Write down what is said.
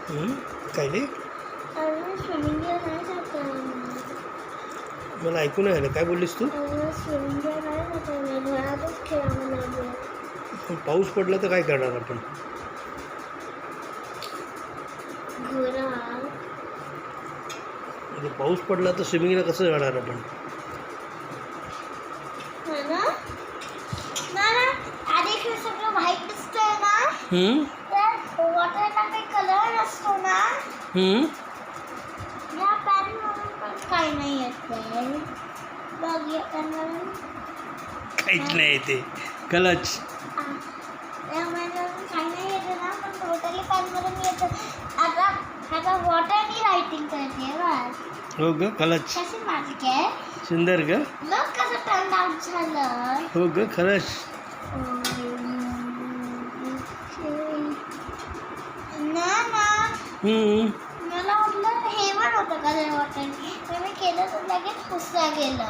काय नाही अरे स्विमिंगला नाही जाता मला ऐकू नाही आलं. काय बोललीस तू? अरे स्विमिंगला नाही जाता घरातच खेळावं लागेल. पण पाऊस पडला तर काय करणार आपण? घरात म्हणजे पाऊस पडला तर स्विमिंगला कसं जाणार आपण? है ना ना ना आधी इकडे सगळं व्हाईट दिसतंय ना तर वॉटरला काही कलर नसतो ना या पॅनवरून पण काही नाही येते बघ या पॅनवरून काहीच नाही येते. कलच या पॅनवरून काही नाही येते ना पण टोटली पॅनवरून येतं. आता वॉटरनी रायटिंग करते बस. हो ग कलच. कशी मार्क आहे सुंदर ग. मग कसं टर्न आउट झालं. हो ग खरंच. ना ना मला वाटलं हे पण होतं का वॉटरनी तर मी केलं तर लगेच पुसला गेलं.